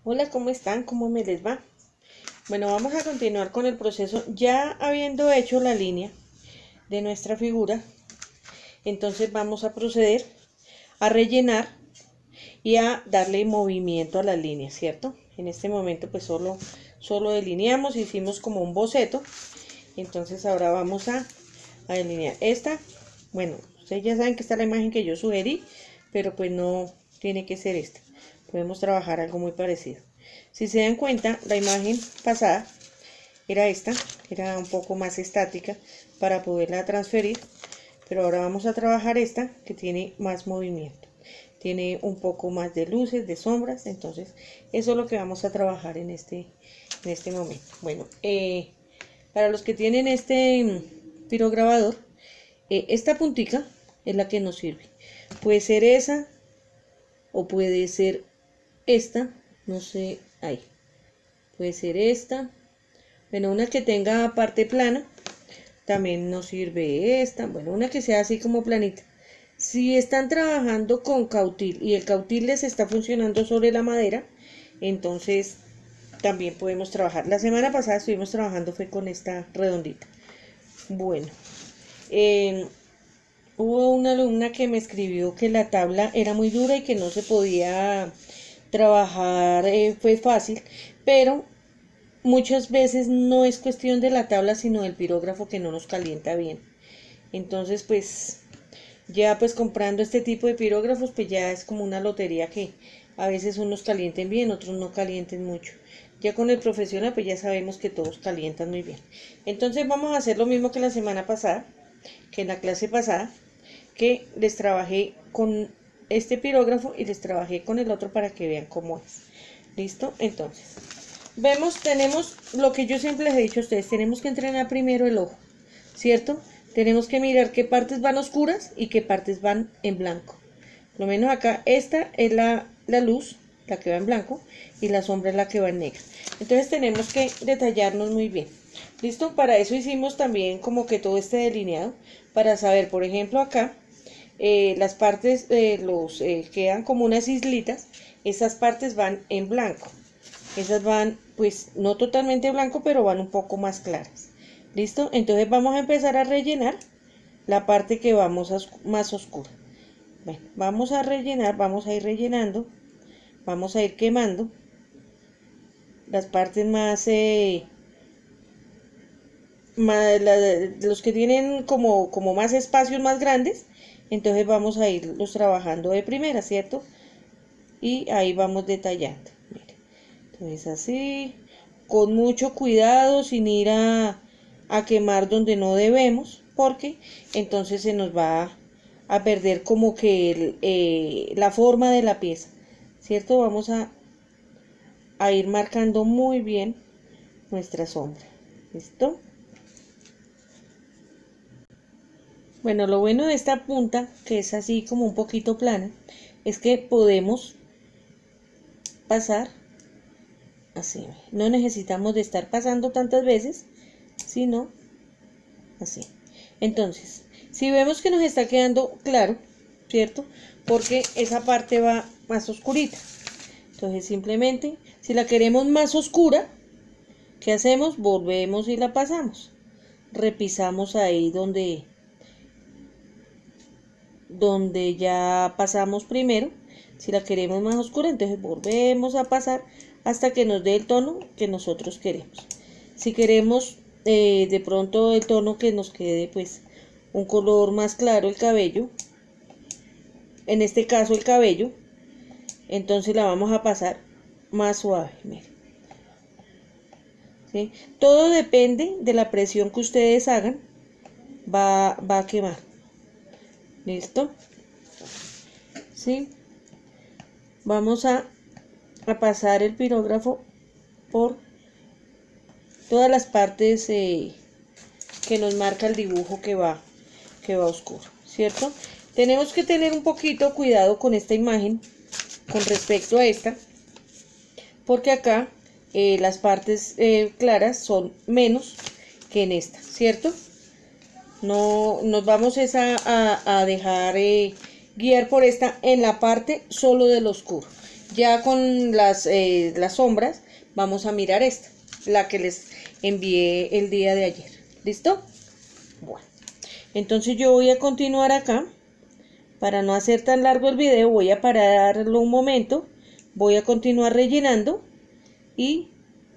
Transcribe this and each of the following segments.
Hola, ¿cómo están? ¿Cómo me les va? Bueno, vamos a continuar con el proceso ya habiendo hecho la línea de nuestra figura. Entonces vamos a proceder a rellenar y a darle movimiento a las líneas, ¿cierto? En este momento pues solo delineamos, hicimos como un boceto. Entonces ahora vamos a delinear esta. Bueno, ustedes ya saben que esta es la imagen que yo sugerí, pero pues no tiene que ser esta. Podemos trabajar algo muy parecido. Si se dan cuenta, la imagen pasada era esta, era un poco más estática para poderla transferir, pero ahora vamos a trabajar esta que tiene más movimiento, tiene un poco más de luces, de sombras. Entonces eso es lo que vamos a trabajar en este momento. Bueno, para los que tienen este pirograbador, esta puntica es la que nos sirve. Puede ser esa o puede ser esta, no sé, ahí. Puede ser esta. Bueno, una que tenga parte plana. También nos sirve esta. Bueno, una que sea así como planita. Si están trabajando con cautil y el cautil les está funcionando sobre la madera, entonces también podemos trabajar. La semana pasada estuvimos trabajando fue con esta redondita. Bueno, hubo una alumna que me escribió que la tabla era muy dura y que no se podía trabajar fue fácil, pero muchas veces no es cuestión de la tabla sino del pirógrafo que no nos calienta bien. Entonces pues ya pues comprando este tipo de pirógrafos pues ya es como una lotería que a veces unos calienten bien, otros no calienten mucho. Ya con el profesional pues ya sabemos que todos calientan muy bien. Entonces vamos a hacer lo mismo que la semana pasada, que en la clase pasada, que les trabajé con este pirógrafo y les trabajé con el otro para que vean cómo es. ¿Listo? Entonces, tenemos lo que yo siempre les he dicho a ustedes, tenemos que entrenar primero el ojo, ¿cierto? Tenemos que mirar qué partes van oscuras y qué partes van en blanco. Por lo menos acá, esta es la luz, la que va en blanco, y la sombra es la que va en negra. Entonces tenemos que detallarnos muy bien. ¿Listo? Para eso hicimos también como que todo este delineado, para saber, por ejemplo, acá, las partes quedan como unas islitas. Esas partes van en blanco, esas van pues no totalmente blanco, pero van un poco más claras. ¿Listo? Entonces vamos a empezar a rellenar la parte que vamos más oscura. Bueno, vamos a rellenar, vamos a ir rellenando, vamos a ir quemando las partes más los que tienen como más espacios más grandes. Entonces vamos a irlos trabajando de primera, ¿cierto? Y ahí vamos detallando. Mira. Entonces así, con mucho cuidado, sin ir a quemar donde no debemos, porque entonces se nos va a perder como que la forma de la pieza, ¿cierto? Vamos a ir marcando muy bien nuestra sombra. ¿Listo? Bueno, lo bueno de esta punta, que es así como un poquito plana, es que podemos pasar así. No necesitamos de estar pasando tantas veces, sino así. Entonces, si vemos que nos está quedando claro, ¿cierto? Porque esa parte va más oscurita. Entonces, simplemente, si la queremos más oscura, ¿qué hacemos? Volvemos y la pasamos. Repisamos ahí donde ya pasamos primero. Si la queremos más oscura, entonces volvemos a pasar hasta que nos dé el tono que nosotros queremos. Si queremos de pronto el tono que nos quede pues un color más claro el cabello, en este caso el cabello, entonces la vamos a pasar más suave. Miren. ¿Sí? Todo depende de la presión que ustedes hagan, va a quemar. ¿Listo? ¿Sí? Vamos a pasar el pirógrafo por todas las partes que nos marca el dibujo que va oscuro, ¿cierto? Tenemos que tener un poquito cuidado con esta imagen con respecto a esta, porque acá las partes claras son menos que en esta, ¿cierto? No nos vamos a dejar guiar por esta en la parte solo del oscuro. Ya con las sombras vamos a mirar esta, la que les envié el día de ayer. ¿Listo? Bueno, entonces yo voy a continuar acá. Para no hacer tan largo el video, voy a pararlo un momento. Voy a continuar rellenando y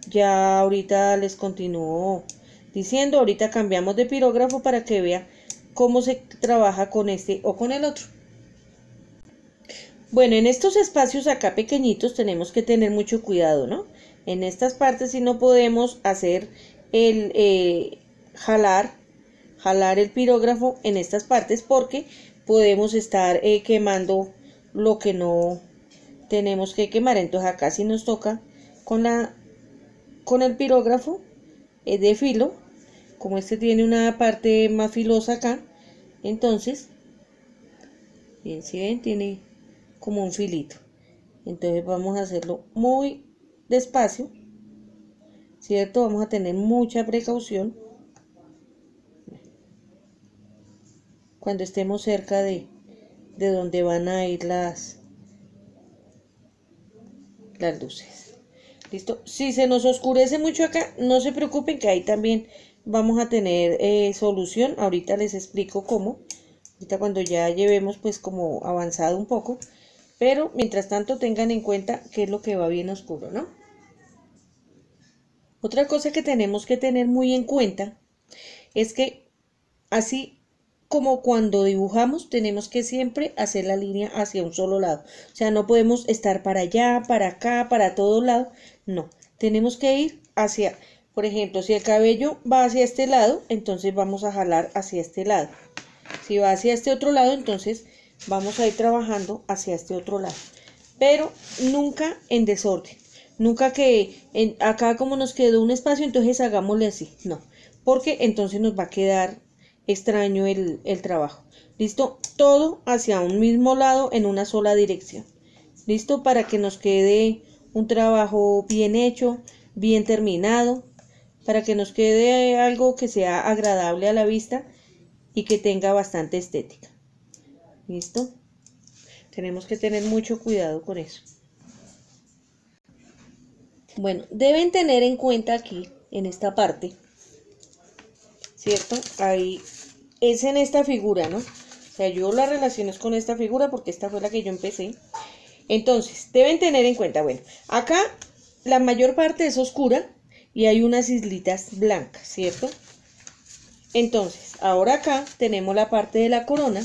ya ahorita les continúo diciendo. Ahorita cambiamos de pirógrafo para que vea cómo se trabaja con este o con el otro. Bueno, en estos espacios acá pequeñitos tenemos que tener mucho cuidado, ¿no? En estas partes sí no podemos hacer el jalar el pirógrafo en estas partes porque podemos estar quemando lo que no tenemos que quemar. Entonces acá sí nos toca con el pirógrafo de filo, como este tiene una parte más filosa acá, entonces, bien, si ven, tiene como un filito. Entonces vamos a hacerlo muy despacio, ¿cierto? Vamos a tener mucha precaución cuando estemos cerca de donde van a ir las luces. ¿Listo? Si se nos oscurece mucho acá, no se preocupen que ahí también vamos a tener solución. Ahorita les explico cómo. Ahorita cuando ya llevemos pues como avanzado un poco. Pero mientras tanto tengan en cuenta qué es lo que va bien oscuro, ¿no? Otra cosa que tenemos que tener muy en cuenta es que así como cuando dibujamos tenemos que siempre hacer la línea hacia un solo lado. O sea, no podemos estar para allá, para acá, para todo lado. No, tenemos que ir hacia, por ejemplo, si el cabello va hacia este lado, entonces vamos a jalar hacia este lado. Si va hacia este otro lado, entonces vamos a ir trabajando hacia este otro lado. Pero nunca en desorden. Nunca que acá como nos quedó un espacio, entonces hagámosle así. No, porque entonces nos va a quedar extraño el trabajo. ¿Listo? Todo hacia un mismo lado en una sola dirección. ¿Listo? Para que nos quede un trabajo bien hecho, bien terminado, para que nos quede algo que sea agradable a la vista y que tenga bastante estética. ¿Listo? Tenemos que tener mucho cuidado con eso. Bueno, deben tener en cuenta aquí, en esta parte, ¿cierto? Ahí es en esta figura, ¿no? O sea, yo la relaciono con esta figura porque esta fue la que yo empecé. Entonces, deben tener en cuenta, bueno, acá la mayor parte es oscura y hay unas islitas blancas, ¿cierto? Entonces, ahora acá tenemos la parte de la corona,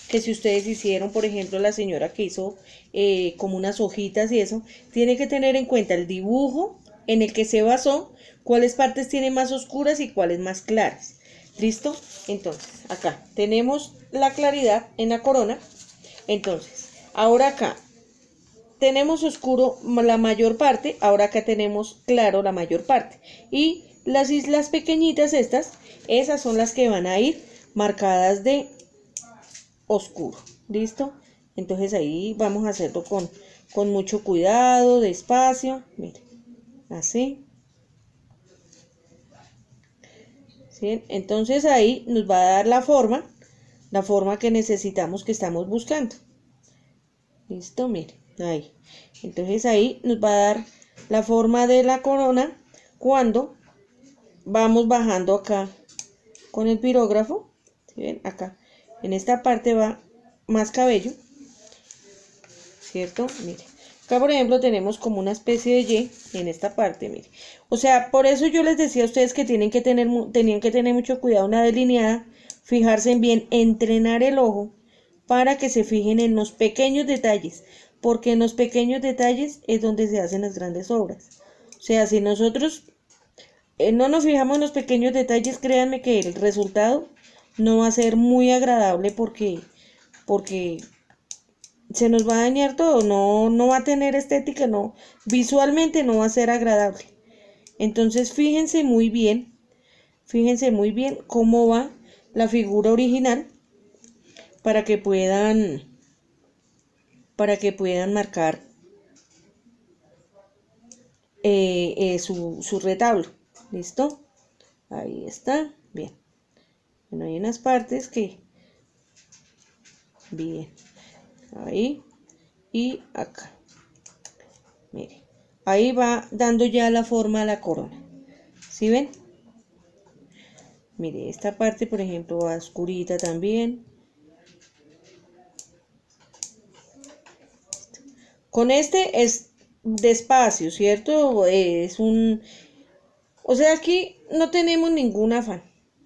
que si ustedes hicieron, por ejemplo, la señora que hizo como unas hojitas y eso, tiene que tener en cuenta el dibujo en el que se basó, cuáles partes tienen más oscuras y cuáles más claras. ¿Listo? Entonces, acá tenemos la claridad en la corona. Entonces, ahora acá tenemos oscuro la mayor parte, ahora acá tenemos claro la mayor parte. Y las islas pequeñitas estas, esas son las que van a ir marcadas de oscuro. ¿Listo? Entonces ahí vamos a hacerlo con mucho cuidado, despacio. Miren, así. ¿Sí? Entonces ahí nos va a dar la forma que necesitamos, que estamos buscando. ¿Listo? Miren, ahí. Entonces ahí nos va a dar la forma de la corona cuando vamos bajando acá con el pirógrafo. ¿Sí ven? Acá en esta parte va más cabello, ¿cierto? Mire, acá por ejemplo tenemos como una especie de Y en esta parte, mire. O sea, por eso yo les decía a ustedes que tenían que tener mucho cuidado en la delineada, fijarse en bien, entrenar el ojo para que se fijen en los pequeños detalles, porque en los pequeños detalles es donde se hacen las grandes obras. O sea, si nosotros no nos fijamos en los pequeños detalles, créanme que el resultado no va a ser muy agradable porque se nos va a dañar todo, no va a tener estética, no, visualmente no va a ser agradable. Entonces fíjense muy bien cómo va la figura original para que puedan marcar su retablo. ¿Listo? Ahí está, bien. Bueno, hay unas partes que bien, ahí y acá. Mire, ahí va dando ya la forma a la corona. ¿Sí ven? Mire, esta parte, por ejemplo, va oscurita también. Con este es despacio, ¿cierto? Es un... O sea, aquí no tenemos ningún afán.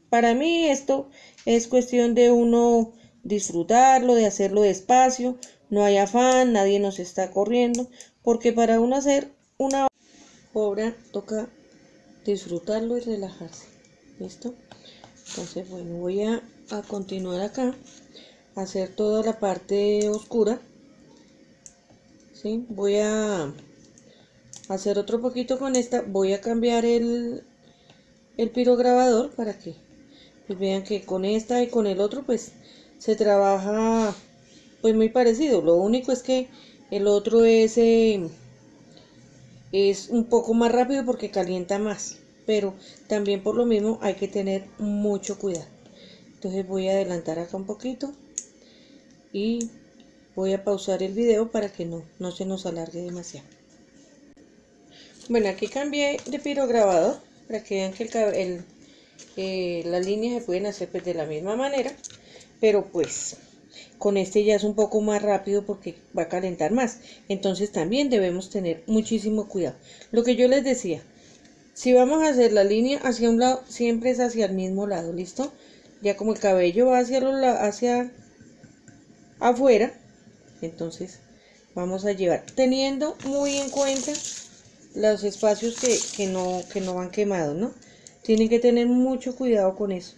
Para mí esto es cuestión de uno disfrutarlo, de hacerlo despacio. No hay afán, nadie nos está corriendo. Porque para uno hacer una obra toca disfrutarlo y relajarse. ¿Listo? Entonces, bueno, voy a continuar acá. A hacer toda la parte oscura. ¿Sí? Voy a hacer otro poquito con esta. Voy a cambiar el pirograbador para que pues vean que con esta y con el otro pues se trabaja pues muy parecido. Lo único es que el otro es un poco más rápido porque calienta más, pero también por lo mismo hay que tener mucho cuidado. Entonces voy a adelantar acá un poquito y voy a pausar el video para que no se nos alargue demasiado. Bueno, aquí cambié de pirograbador para que vean que las líneas se pueden hacer pues de la misma manera, pero pues con este ya es un poco más rápido porque va a calentar más. Entonces también debemos tener muchísimo cuidado. Lo que yo les decía, si vamos a hacer la línea hacia un lado, siempre es hacia el mismo lado, ¿listo? Ya como el cabello va hacia afuera, entonces vamos a llevar, teniendo muy en cuenta los espacios que no van quemados, ¿no? Tienen que tener mucho cuidado con eso.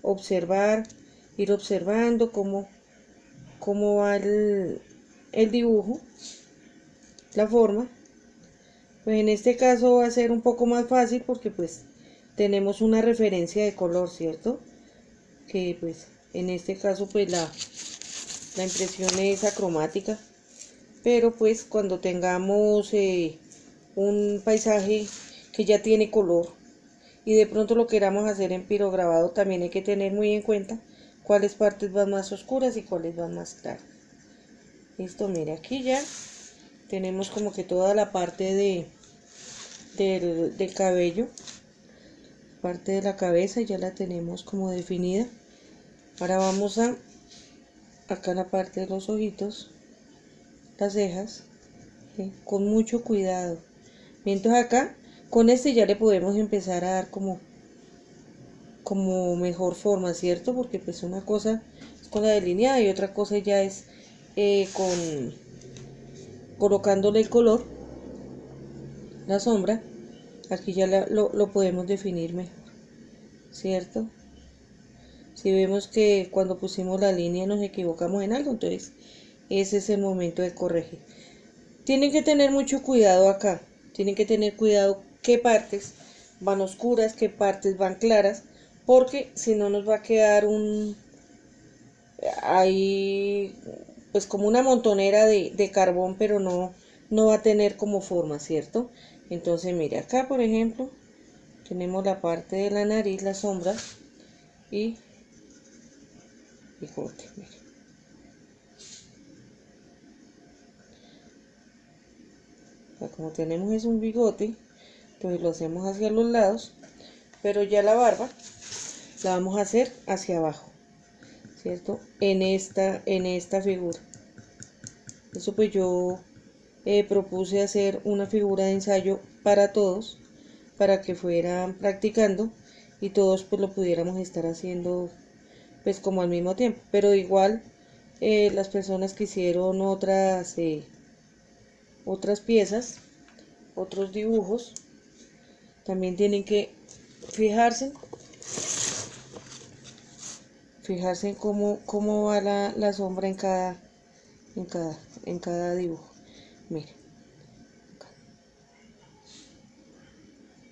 Observar, ir observando cómo va el dibujo, la forma. Pues en este caso va a ser un poco más fácil porque pues tenemos una referencia de color, ¿cierto? Que pues en este caso pues la impresión es acromática. Pero pues cuando tengamos un paisaje que ya tiene color y de pronto lo queramos hacer en pirograbado, también hay que tener muy en cuenta cuáles partes van más oscuras y cuáles van más claras. Listo, mire, aquí ya tenemos como que toda la parte del cabello, parte de la cabeza ya la tenemos como definida. Ahora vamos a acá la parte de los ojitos, las cejas, ¿sí? Con mucho cuidado. Entonces acá con este ya le podemos empezar a dar como mejor forma, ¿cierto? Porque pues una cosa es con la delineada y otra cosa ya es colocándole el color, la sombra. Aquí ya lo podemos definir mejor, ¿cierto? Si vemos que cuando pusimos la línea nos equivocamos en algo, entonces ese es el momento de corregir. Tienen que tener mucho cuidado acá, tienen que tener cuidado qué partes van oscuras, qué partes van claras, porque si no nos va a quedar ahí pues como una montonera de carbón, pero no va a tener como forma, ¿cierto? Entonces mire, acá por ejemplo tenemos la parte de la nariz, la sombra y bigote, mire. Como tenemos es un bigote, entonces lo hacemos hacia los lados, pero ya la barba la vamos a hacer hacia abajo, ¿cierto? En esta figura. Eso pues yo propuse hacer una figura de ensayo para todos, para que fueran practicando y todos pues lo pudiéramos estar haciendo pues como al mismo tiempo, pero igual las personas que hicieron otras piezas, otros dibujos, también tienen que fijarse en cómo va la sombra en cada dibujo. Mire,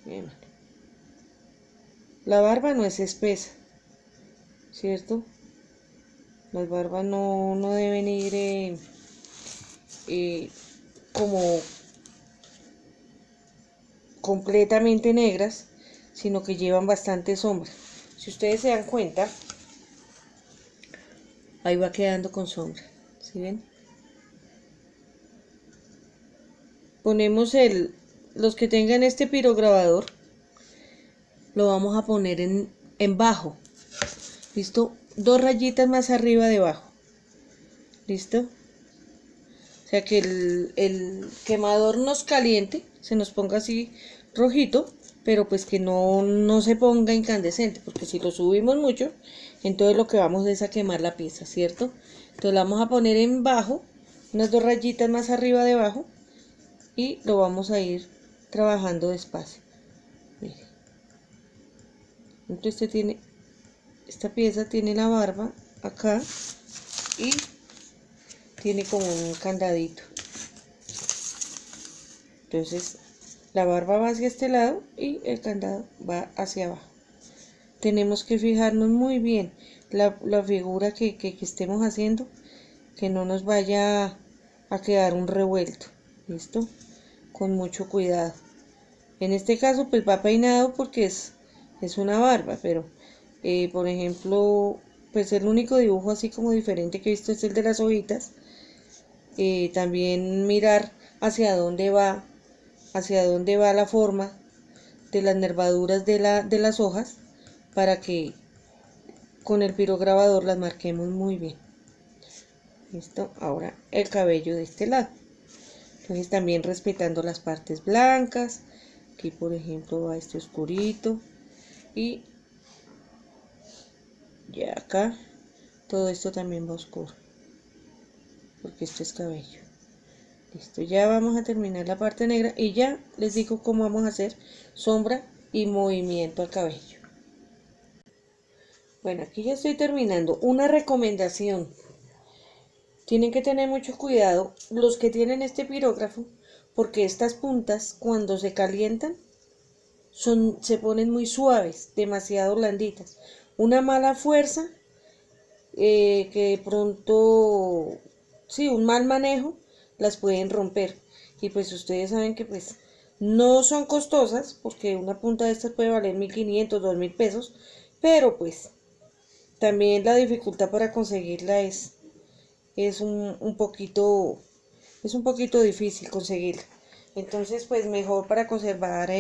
bien. La barba no es espesa, ¿cierto? Las barbas no deben ir como completamente negras, sino que llevan bastante sombra. Si ustedes se dan cuenta, ahí va quedando con sombra, ¿sí ven? ponemos los que tengan este pirograbador, lo vamos a poner en bajo. ¿Listo? 2 rayitas más arriba de abajo. ¿Listo? O sea que el quemador nos caliente, se nos ponga así rojito, pero pues que no se ponga incandescente, porque si lo subimos mucho, entonces lo que vamos es a quemar la pieza, ¿cierto? Entonces la vamos a poner en bajo, unas 2 rayitas más arriba de abajo, y lo vamos a ir trabajando despacio. Mire. Entonces esta pieza tiene la barba acá y tiene como un candadito. Entonces la barba va hacia este lado y el candado va hacia abajo. Tenemos que fijarnos muy bien la figura que estemos haciendo, que no nos vaya a quedar un revuelto. ¿Listo? Con mucho cuidado. En este caso pues va peinado porque es una barba, pero por ejemplo, pues el único dibujo así como diferente que he visto es el de las hojitas. También mirar hacia dónde va la forma de las nervaduras de las hojas, para que con el pirograbador las marquemos muy bien. Listo. Ahora el cabello de este lado, entonces también respetando las partes blancas. Aquí por ejemplo va este oscurito, y ya acá todo esto también va oscuro, porque esto es cabello. Listo, ya vamos a terminar la parte negra y ya les digo cómo vamos a hacer sombra y movimiento al cabello. Bueno, aquí ya estoy terminando. Una recomendación: tienen que tener mucho cuidado los que tienen este pirógrafo, porque estas puntas cuando se calientan se ponen muy suaves, demasiado blanditas. Una mala fuerza, que de pronto, sí, un mal manejo, las pueden romper. Y pues ustedes saben que pues no son costosas, porque una punta de estas puede valer 1.500, 2.000 pesos, pero pues también la dificultad para conseguirla es un poquito, difícil conseguirla. Entonces pues mejor para conservar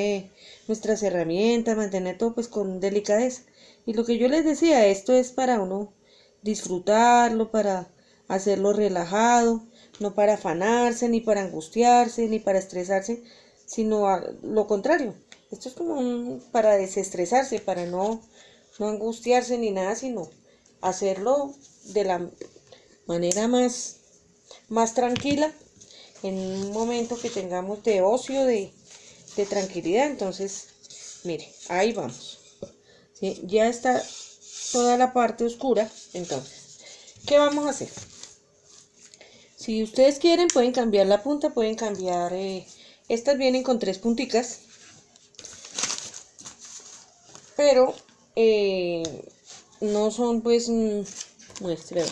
nuestras herramientas, mantener todo pues con delicadeza. Y lo que yo les decía, esto es para uno disfrutarlo, para hacerlo relajado, no para afanarse, ni para angustiarse, ni para estresarse, sino a lo contrario. Esto es como para desestresarse, para no angustiarse ni nada, sino hacerlo de la manera más tranquila, en un momento que tengamos de ocio, de tranquilidad. Entonces, mire, ahí vamos. ¿Sí? Ya está toda la parte oscura. Entonces, ¿qué vamos a hacer? Si ustedes quieren, pueden cambiar la punta, pueden cambiar, estas vienen con 3 punticas, pero no son pues, muestre.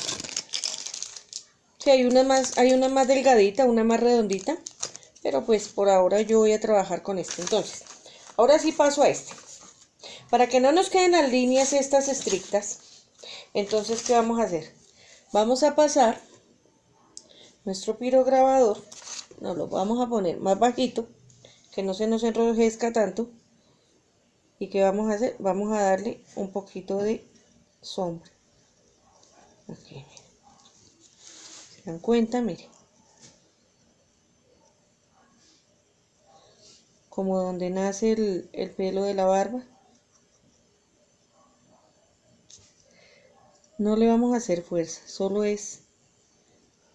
Sí, hay una más delgadita, una más redondita, pero pues por ahora yo voy a trabajar con este. Entonces, ahora sí paso a este. Para que no nos queden las líneas estas estrictas, entonces, ¿qué vamos a hacer? Vamos a pasar nuestro pirograbador, nos lo vamos a poner más bajito, que no se nos enrojezca tanto. ¿Y qué vamos a hacer? Vamos a darle un poquito de sombra. Aquí, miren. ¿Se dan cuenta? Miren. Como donde nace el pelo de la barba. No le vamos a hacer fuerza, solo es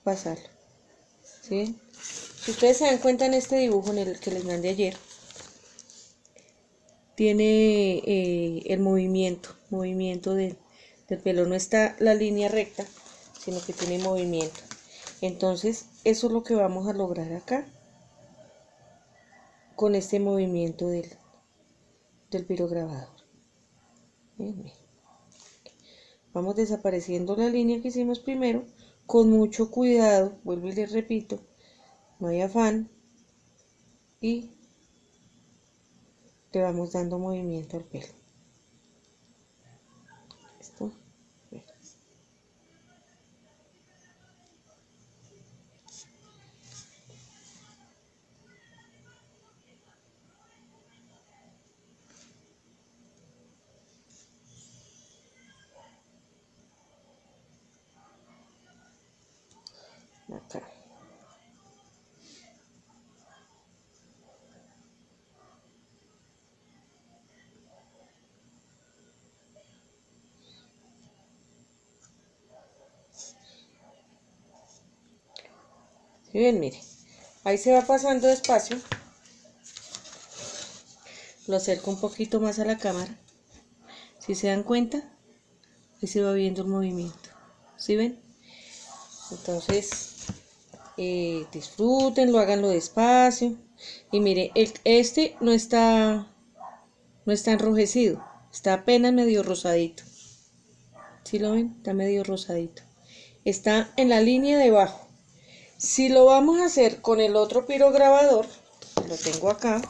pasarlo. ¿Sí? Si ustedes se dan cuenta en este dibujo en el que les mandé ayer, tiene el movimiento del pelo. No está la línea recta, sino que tiene movimiento. Entonces, eso es lo que vamos a lograr acá con este movimiento del pirograbador. Bien. Vamos desapareciendo la línea que hicimos primero, con mucho cuidado, vuelvo y les repito, no hay afán, y le vamos dando movimiento al pelo. ¿Listo? ¿Sí ven? Mire, ahí se va pasando despacio. Lo acerco un poquito más a la cámara. Si se dan cuenta, ahí se va viendo el movimiento. ¿Sí ven? Entonces, disfrútenlo, háganlo despacio. Y mire, este no está enrojecido, está apenas medio rosadito. ¿Sí lo ven? Está medio rosadito. Está en la línea de abajo. Si lo vamos a hacer con el otro pirograbador, lo tengo acá.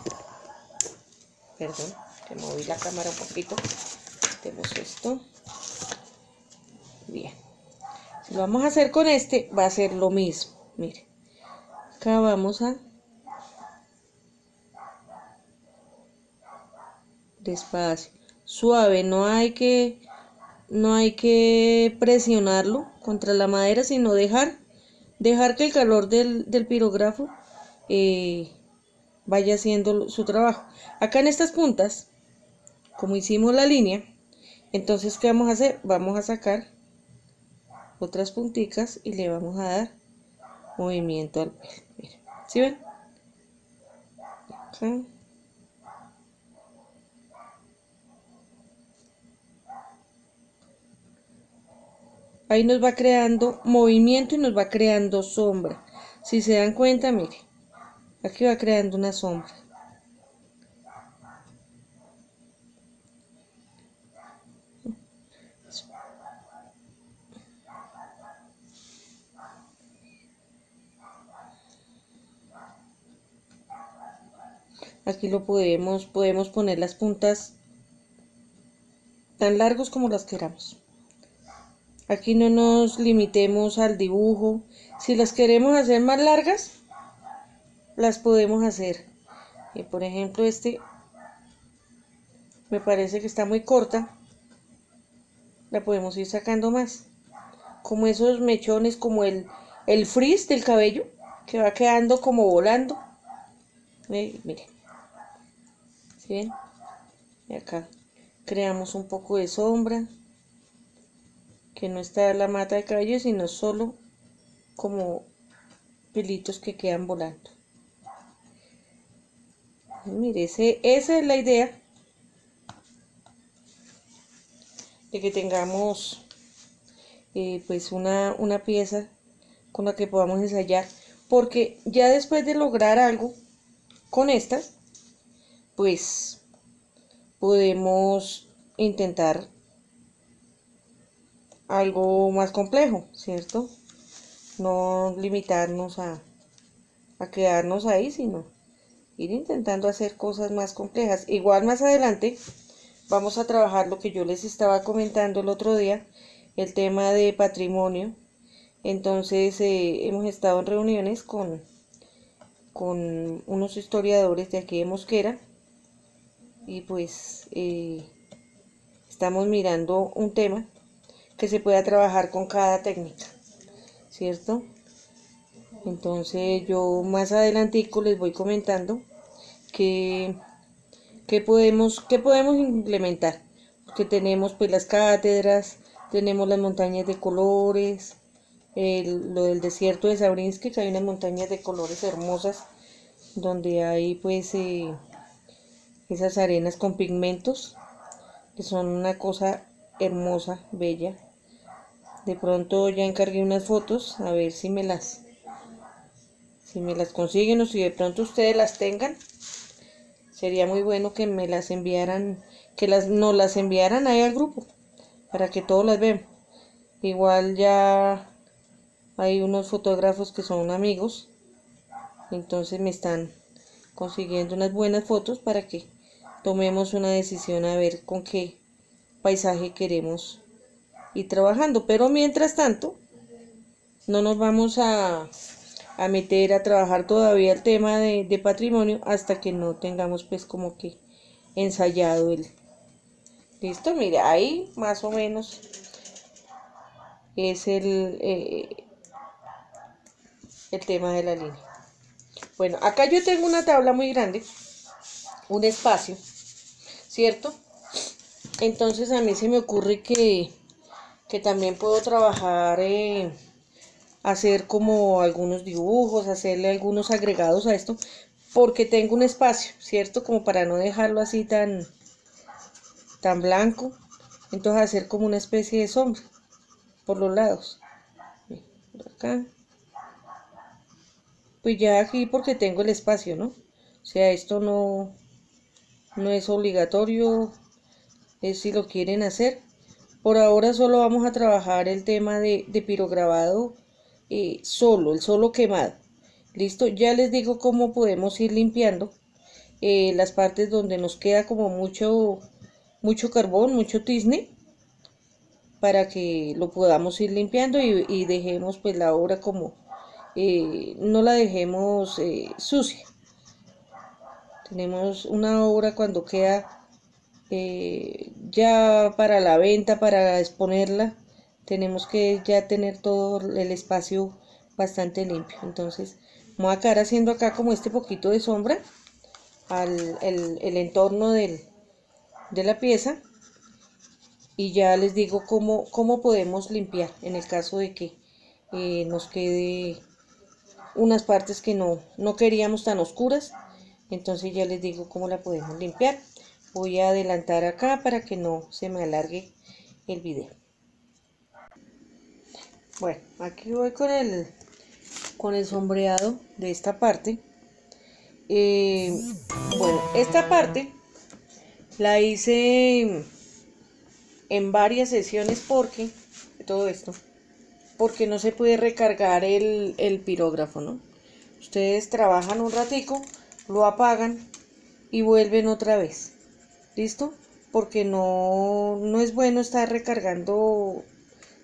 Perdón, que moví la cámara un poquito. Tenemos esto. Bien. Si lo vamos a hacer con este, va a ser lo mismo. Mire. Acá vamos a despacio. Suave, no hay que presionarlo contra la madera, sino dejar que el calor del pirógrafo vaya haciendo su trabajo. Acá en estas puntas, como hicimos la línea, entonces ¿qué vamos a hacer? Vamos a sacar otras punticas y le vamos a dar movimiento al pelo. Miren, ¿sí ven? Acá. Ahí nos va creando movimiento y nos va creando sombra. Si se dan cuenta, mire, aquí va creando una sombra. Aquí lo podemos poner las puntas tan largos como las queramos. Aquí no nos limitemos al dibujo. Si las queremos hacer más largas, las podemos hacer. Por ejemplo, este me parece que está muy corta. La podemos ir sacando más. Como esos mechones, como el frizz del cabello, que va quedando como volando. Miren. ¿Sí ven? Y acá creamos un poco de sombra. Que no está la mata de cabello, sino solo como pelitos que quedan volando. Mire, esa es la idea de que tengamos pues una pieza con la que podamos ensayar, porque ya después de lograr algo con estas, pues podemos intentar algo más complejo, ¿cierto? No limitarnos a quedarnos ahí, sino ir intentando hacer cosas más complejas. Igual más adelante vamos a trabajar lo que yo les estaba comentando el otro día, el tema de patrimonio. Entonces hemos estado en reuniones con unos historiadores de aquí de Mosquera y pues estamos mirando un tema que se pueda trabajar con cada técnica, ¿cierto? Entonces yo más adelantico les voy comentando que podemos implementar, porque tenemos pues las cátedras, tenemos las montañas de colores, lo del desierto de Sabrinsky, que hay unas montañas de colores hermosas, donde hay pues esas arenas con pigmentos, que son una cosa hermosa, bella. De pronto ya encargué unas fotos, a ver si me las consiguen, o si de pronto ustedes las tengan. Sería muy bueno que me las enviaran, nos las enviaran ahí al grupo, para que todos las vean. Igual ya hay unos fotógrafos que son amigos, entonces me están consiguiendo unas buenas fotos para que tomemos una decisión a ver con qué paisaje queremos ir trabajando. Pero mientras tanto, no nos vamos a meter a trabajar todavía el tema de patrimonio hasta que no tengamos pues como que ensayado el... Listo, mire, ahí más o menos es el tema de la línea. Bueno, acá yo tengo una tabla muy grande, un espacio, ¿cierto? Entonces a mí se me ocurre que también puedo trabajar hacer como algunos dibujos, hacerle algunos agregados a esto, porque tengo un espacio, ¿cierto? Como para no dejarlo así tan blanco. Entonces hacer como una especie de sombra por los lados. Por acá. Pues ya aquí porque tengo el espacio, ¿no? O sea, esto no es obligatorio, es si lo quieren hacer. Por ahora solo vamos a trabajar el tema de pirograbado solo, el solo quemado. Listo, ya les digo cómo podemos ir limpiando las partes donde nos queda como mucho carbón, mucho tizne, para que lo podamos ir limpiando y dejemos pues la obra como, no la dejemos sucia. Tenemos una obra cuando queda ya para la venta, para exponerla, tenemos que ya tener todo el espacio bastante limpio. Entonces voy a quedar haciendo acá como este poquito de sombra el entorno de la pieza, y ya les digo cómo podemos limpiar en el caso de que nos quede unas partes que no queríamos tan oscuras. Entonces ya les digo cómo la podemos limpiar. Voy a adelantar acá para que no se me alargue el video. Bueno, aquí voy con el sombreado de esta parte. Bueno, esta parte la hice en varias sesiones porque todo esto, porque no se puede recargar el pirógrafo, ¿no? Ustedes trabajan un ratico, lo apagan y vuelven otra vez. ¿Listo? Porque no es bueno estar recargando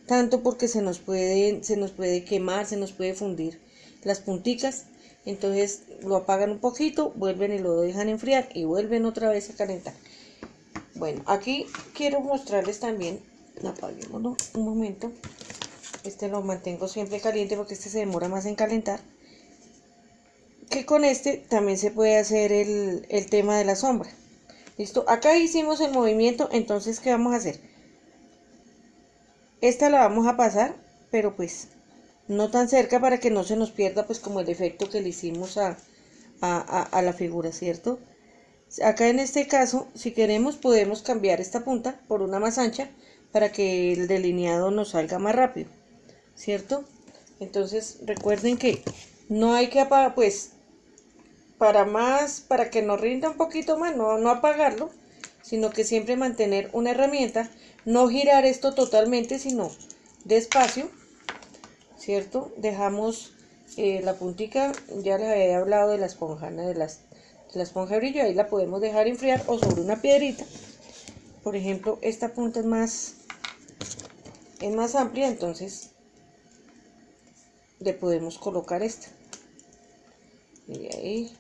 tanto, porque se nos puede quemar, se nos puede fundir las punticas. Entonces lo apagan un poquito, vuelven y lo dejan enfriar y vuelven otra vez a calentar. Bueno, aquí quiero mostrarles también, apaguémoslo un momento. Este lo mantengo siempre caliente porque este se demora más en calentar. Que con este también se puede hacer el tema de la sombra. Listo, acá hicimos el movimiento. Entonces, ¿qué vamos a hacer? Esta la vamos a pasar, pero pues no tan cerca para que no se nos pierda pues como el efecto que le hicimos a la figura, ¿cierto? Acá en este caso, si queremos, podemos cambiar esta punta por una más ancha para que el delineado nos salga más rápido, ¿cierto? Entonces recuerden que no hay que apagar, pues para que nos rinda un poquito más, no apagarlo, sino que siempre mantener una herramienta, no girar esto totalmente, sino despacio, ¿cierto? Dejamos la puntica, ya les había hablado de la esponja, ¿no? de la esponja de brillo, ahí la podemos dejar enfriar o sobre una piedrita. Por ejemplo, esta punta es más amplia, entonces le podemos colocar esta. Y ahí.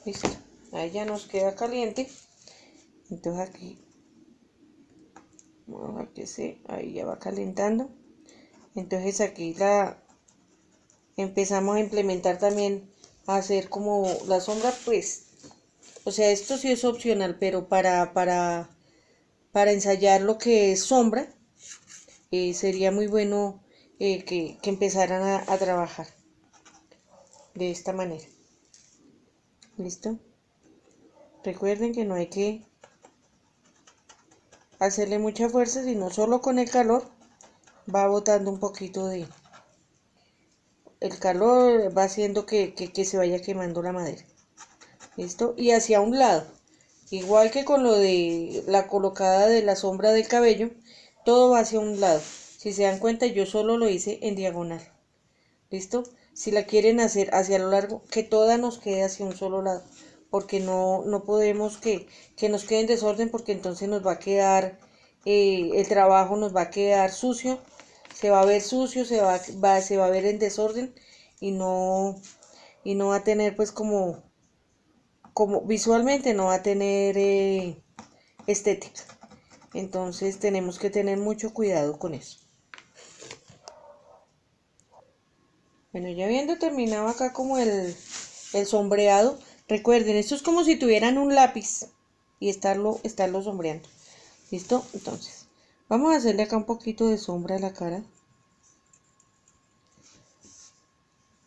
Listo, ahí ya nos queda caliente. Entonces aquí vamos a que ahí ya va calentando. Entonces aquí empezamos a implementar también, a hacer como la sombra, pues, o sea, esto sí es opcional, pero para ensayar lo que es sombra, sería muy bueno que empezaran a trabajar de esta manera. ¿Listo? Recuerden que no hay que hacerle mucha fuerza, sino solo con el calor va botando un poquito el calor va haciendo que se vaya quemando la madera. ¿Listo? Y hacia un lado, igual que con lo de la colocada de la sombra del cabello, todo va hacia un lado. Si se dan cuenta, yo solo lo hice en diagonal. ¿Listo? Si la quieren hacer hacia lo largo, que toda nos quede hacia un solo lado, porque no podemos que nos quede en desorden, porque entonces nos va a quedar, el trabajo nos va a quedar sucio, se va a ver sucio, se va a ver en desorden, y no va a tener pues como visualmente no va a tener estética. Entonces tenemos que tener mucho cuidado con eso. Bueno, ya habiendo terminado acá como el sombreado, Recuerden, esto es como si tuvieran un lápiz y estarlo sombreando. ¿Listo? Entonces, vamos a hacerle acá un poquito de sombra a la cara.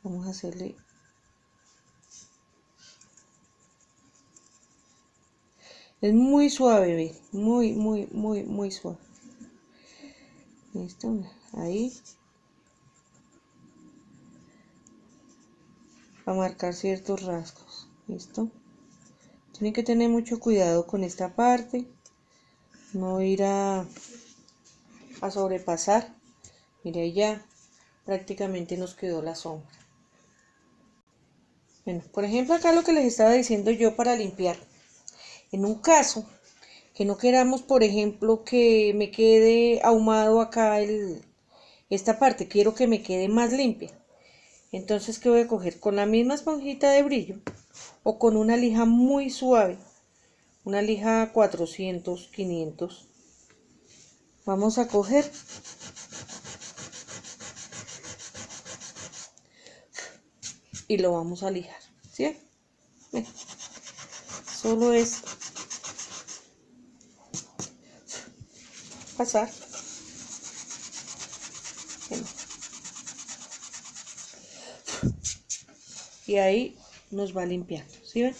Vamos a hacerle... Es muy suave, ¿ve? Muy suave. ¿Listo? Ahí. A marcar ciertos rasgos. ¿Listo? Tienen que tener mucho cuidado con esta parte. No ir a sobrepasar. Mire, ya prácticamente nos quedó la sombra. Bueno, por ejemplo, acá lo que les estaba diciendo yo para limpiar. En un caso que no queramos, por ejemplo, que me quede ahumado acá esta parte, quiero que me quede más limpia. Entonces, ¿qué voy a coger? Con la misma esponjita de brillo o con una lija muy suave, una lija 400, 500. Vamos a coger y lo vamos a lijar, ¿sí? Bien. Solo es pasar. Bien. Y ahí nos va limpiando, ¿sí ven?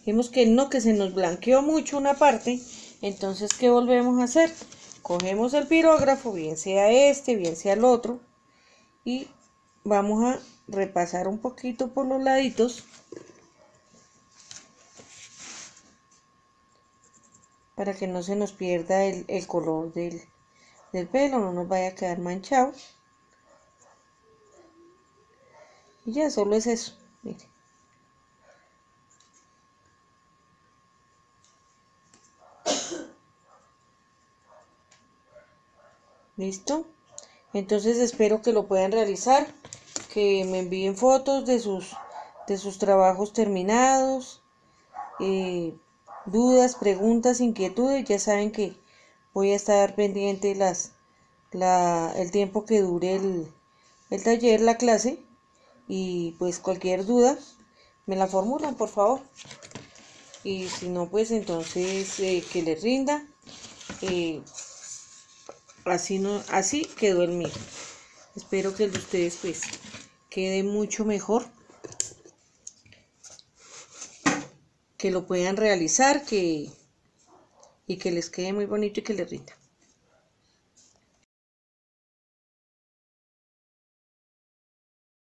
Vemos que no, que se nos blanqueó mucho una parte. Entonces, ¿qué volvemos a hacer? Cogemos el pirógrafo, bien sea este, bien sea el otro, y vamos a repasar un poquito por los laditos para que no se nos pierda el color del pelo, no nos vaya a quedar manchado. Y ya, solo es eso, mire. ¿Listo? Entonces espero que lo puedan realizar, que me envíen fotos de sus trabajos terminados, dudas, preguntas, inquietudes. Ya saben que voy a estar pendiente el tiempo que dure el taller, la clase, y pues cualquier duda me la formulan, por favor. Y si no, pues entonces que les rinda. Así quedó el mío. Espero que el de ustedes pues quede mucho mejor, que lo puedan realizar, y que les quede muy bonito y que les rinda.